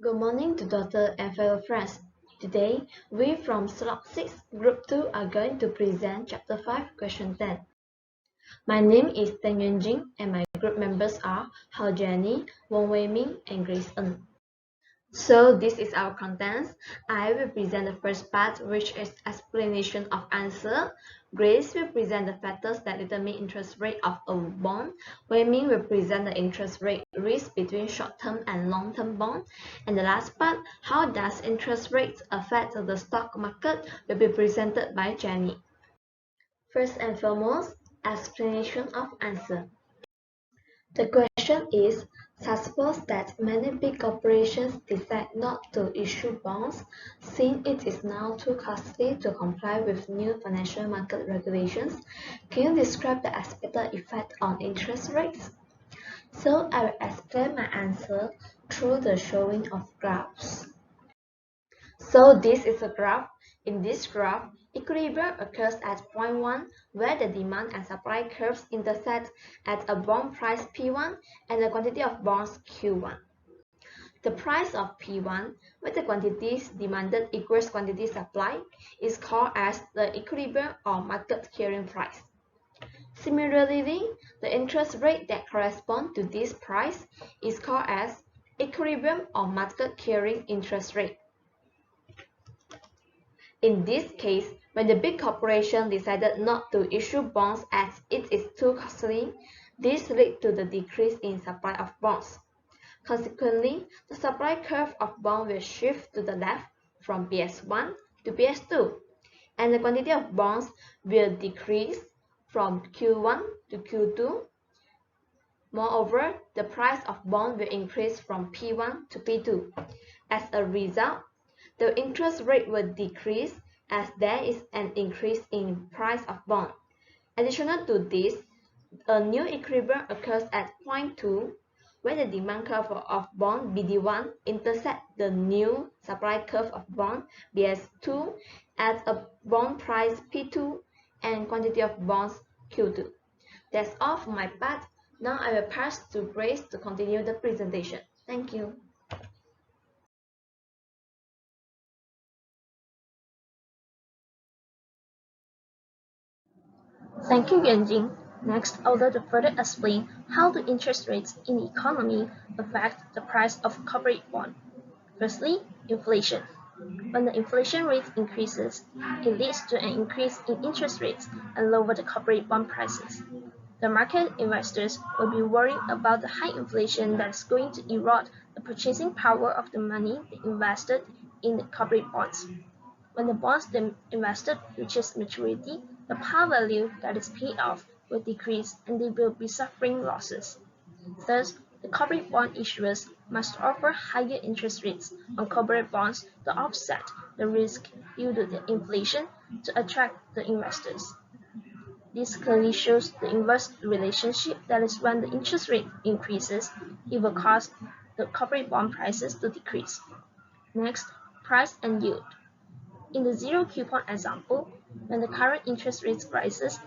Good morning to Dr. and fellow friends. Today, we from Slot 6, Group 2 are going to present Chapter 5, Question 10. My name is Teng Yuanjing and my group members are Hao Jenny, Wong Wei Ming, and Grace Ng. So this is our contents. I will present the first part, which is explanation of answer. Grace will present the factors that determine interest rate of a bond. Wei Ming will present the interest rate risk between short-term and long-term bonds. And the last part, how does interest rates affect the stock market, will be presented by Jenny. First and foremost, explanation of answer. The question is, suppose that many big corporations decide not to issue bonds since it is now too costly to comply with new financial market regulations. Can you describe the expected effect on interest rates? So I will explain my answer through the showing of graphs. So this is a graph. In this graph, equilibrium occurs at point 1 where the demand and supply curves intersect at a bond price P1 and the quantity of bonds Q1. The price of P1, where the quantities demanded equals quantity supplied, is called as the equilibrium or market clearing price. Similarly, the interest rate that corresponds to this price is called as equilibrium or market clearing interest rate. In this case, when the big corporation decided not to issue bonds as it is too costly, this led to the decrease in supply of bonds. Consequently, the supply curve of bonds will shift to the left from PS1 to PS2, and the quantity of bonds will decrease from Q1 to Q2. Moreover, the price of bonds will increase from P1 to P2. As a result, the interest rate will decrease as there is an increase in price of bond. Additional to this, a new equilibrium occurs at point 2 when the demand curve of bond BD1 intersects the new supply curve of bond BS2 at a bond price P2 and quantity of bonds Q2. That's all for my part. Now I will pass to Grace to continue the presentation. Thank you. Thank you, Yuanjing. Next, I would like to further explain how the interest rates in the economy affect the price of corporate bond. Firstly, inflation. When the inflation rate increases, it leads to an increase in interest rates and lower the corporate bond prices. The market investors will be worried about the high inflation that is going to erode the purchasing power of the money they invested in the corporate bonds. When the bonds they invested reaches maturity, the par value that is paid off will decrease and they will be suffering losses. Thus, the corporate bond issuers must offer higher interest rates on corporate bonds to offset the risk due to the inflation to attract the investors. This clearly shows the inverse relationship, that is, when the interest rate increases, it will cause the corporate bond prices to decrease. Next, price and yield. In the zero coupon example, when the current interest rate rises,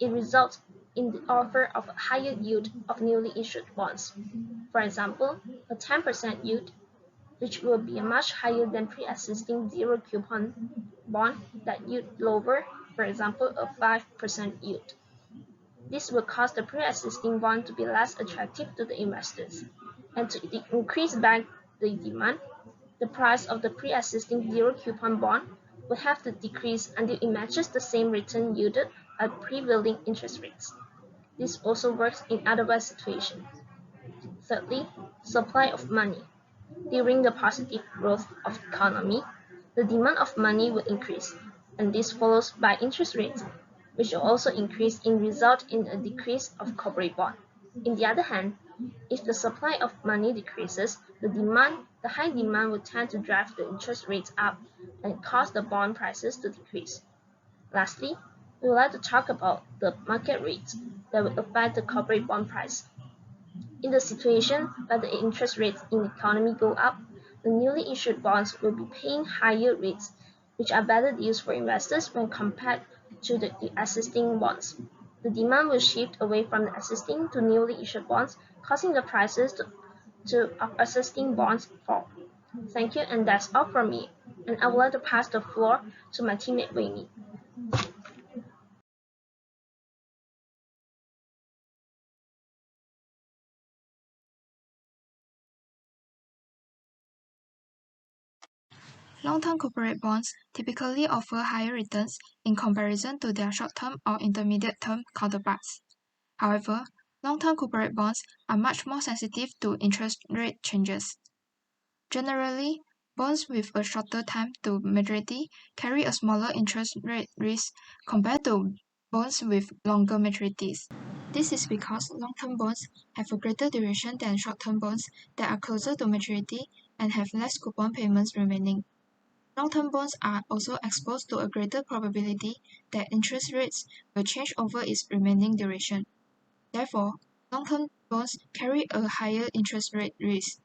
it results in the offer of a higher yield of newly issued bonds. For example, a 10% yield, which will be much higher than pre-existing zero coupon bond that yield lower, for example, a 5% yield. This will cause the pre-existing bond to be less attractive to the investors, and to increase back the demand, the price of the pre-existing zero coupon bond will have to decrease until it matches the same return yielded by prevailing interest rates. This also works in otherwise situations. Thirdly, supply of money. During the positive growth of the economy, the demand of money will increase, and this follows by interest rates, which will also increase and result in a decrease of corporate bond. On the other hand, if the supply of money decreases, the high demand will tend to drive the interest rates up and cause the bond prices to decrease. Lastly, we would like to talk about the market rates that will affect the corporate bond price. In the situation where the interest rates in the economy go up, the newly issued bonds will be paying higher rates, which are better deals for investors when compared to the existing bonds. The demand will shift away from the existing to newly issued bonds, causing the prices of existing bonds fall. Thank you, and that's all from me. And I would like to pass the floor to my teammate Wei Mi. Long-term corporate bonds typically offer higher returns in comparison to their short-term or intermediate-term counterparts. However, long-term corporate bonds are much more sensitive to interest rate changes. Generally, bonds with a shorter time to maturity carry a smaller interest rate risk compared to bonds with longer maturities. This is because long-term bonds have a greater duration than short-term bonds that are closer to maturity and have less coupon payments remaining. Long-term bonds are also exposed to a greater probability that interest rates will change over its remaining duration. Therefore, long-term bonds carry a higher interest rate risk.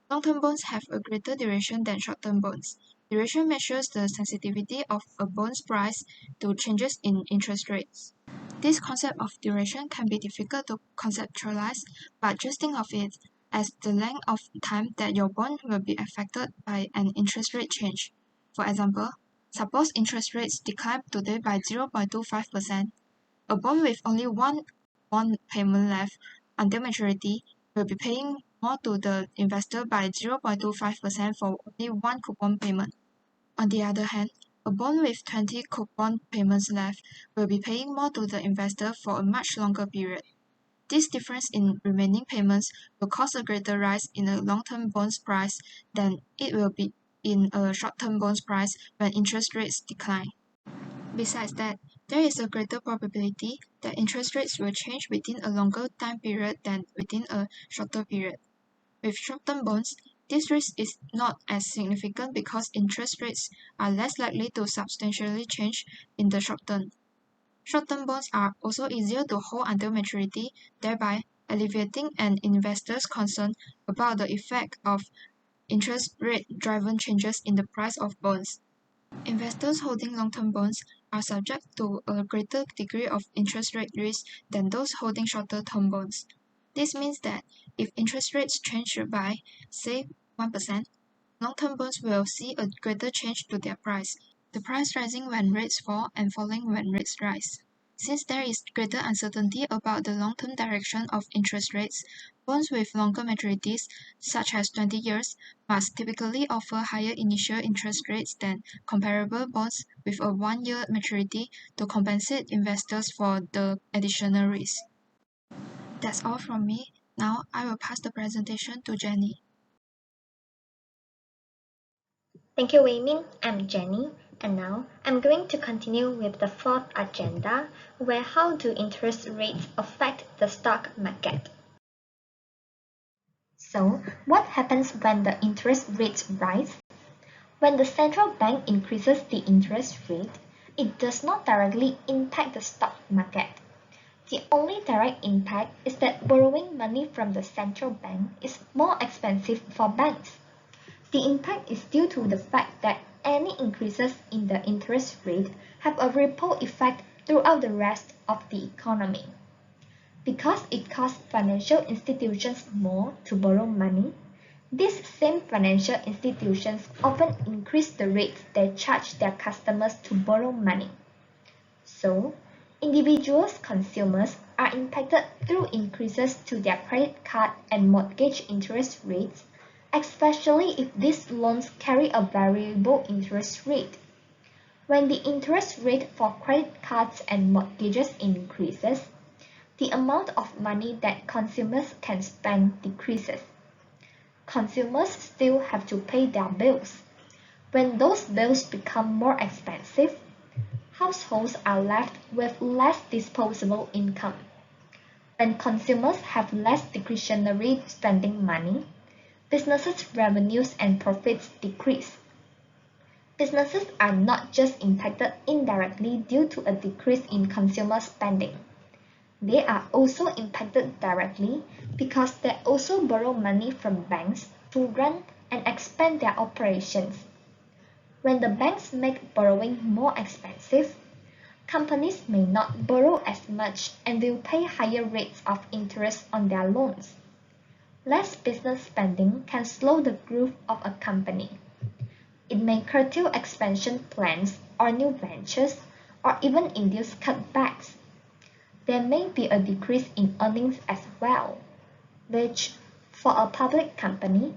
Long-term bonds have a greater duration than short-term bonds. Duration measures the sensitivity of a bond's price to changes in interest rates. This concept of duration can be difficult to conceptualize, but just think of it as the length of time that your bond will be affected by an interest rate change. For example, suppose interest rates decline today by 0.25%. A bond with only one bond payment left until maturity will be paying more to the investor by 0.25% for only one coupon payment. On the other hand, a bond with 20 coupon payments left will be paying more to the investor for a much longer period. This difference in remaining payments will cause a greater rise in a long-term bond's price than it will be in a short-term bond's price when interest rates decline. Besides that, there is a greater probability that interest rates will change within a longer time period than within a shorter period. With short-term bonds, this risk is not as significant because interest rates are less likely to substantially change in the short term. Short-term bonds are also easier to hold until maturity, thereby alleviating an investor's concern about the effect of interest rate-driven changes in the price of bonds. Investors holding long-term bonds are subject to a greater degree of interest rate risk than those holding shorter-term bonds. This means that if interest rates change by, say, 1%, long-term bonds will see a greater change to their price, the price rising when rates fall and falling when rates rise. Since there is greater uncertainty about the long-term direction of interest rates, bonds with longer maturities, such as 20 years, must typically offer higher initial interest rates than comparable bonds with a 1-year maturity to compensate investors for the additional risk. That's all from me. Now I will pass the presentation to Jenny. Thank you, Wei Min. I'm Jenny, and now I'm going to continue with the fourth agenda, where how do interest rates affect the stock market? So, what happens when the interest rates rise? When the central bank increases the interest rate, it does not directly impact the stock market. The only direct impact is that borrowing money from the central bank is more expensive for banks. The impact is due to the fact that any increases in the interest rate have a ripple effect throughout the rest of the economy. Because it costs financial institutions more to borrow money, these same financial institutions often increase the rates they charge their customers to borrow money. So, individuals consumers are impacted through increases to their credit card and mortgage interest rates, especially if these loans carry a variable interest rate. When the interest rate for credit cards and mortgages increases, the amount of money that consumers can spend decreases. Consumers still have to pay their bills. When those bills become more expensive, households are left with less disposable income. When consumers have less discretionary spending money, businesses' revenues and profits decrease. Businesses are not just impacted indirectly due to a decrease in consumer spending. They are also impacted directly because they also borrow money from banks to run and expand their operations. When the banks make borrowing more expensive, companies may not borrow as much and will pay higher rates of interest on their loans. Less business spending can slow the growth of a company. It may curtail expansion plans or new ventures, or even induce cutbacks. There may be a decrease in earnings as well, which, for a public company,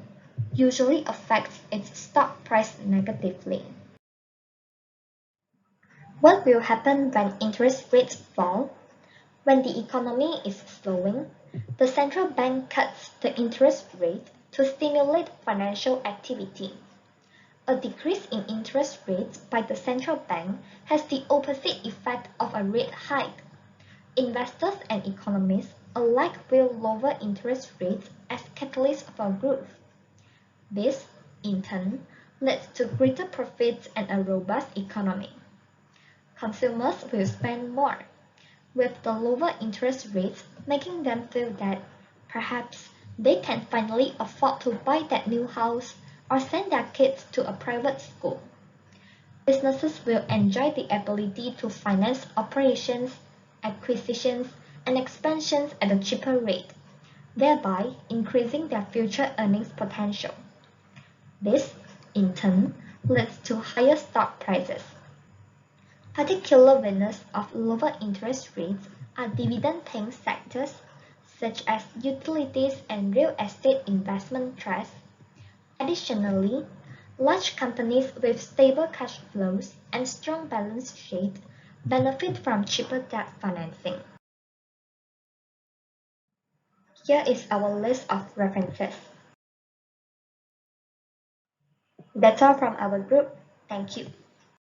usually affects its stock price negatively. What will happen when interest rates fall? When the economy is slowing, the central bank cuts the interest rate to stimulate financial activity. A decrease in interest rates by the central bank has the opposite effect of a rate hike. Investors and economists alike will lower interest rates as catalysts for growth. This, in turn, leads to greater profits and a robust economy. Consumers will spend more, with the lower interest rates making them feel that perhaps they can finally afford to buy that new house or send their kids to a private school. Businesses will enjoy the ability to finance operations, acquisitions, and expansions at a cheaper rate, thereby increasing their future earnings potential. This, in turn, leads to higher stock prices. Particular winners of lower interest rates are dividend-paying sectors such as utilities and real estate investment trusts. Additionally, large companies with stable cash flows and strong balance sheets benefit from cheaper debt financing. Here is our list of references. That's all from our group. Thank you.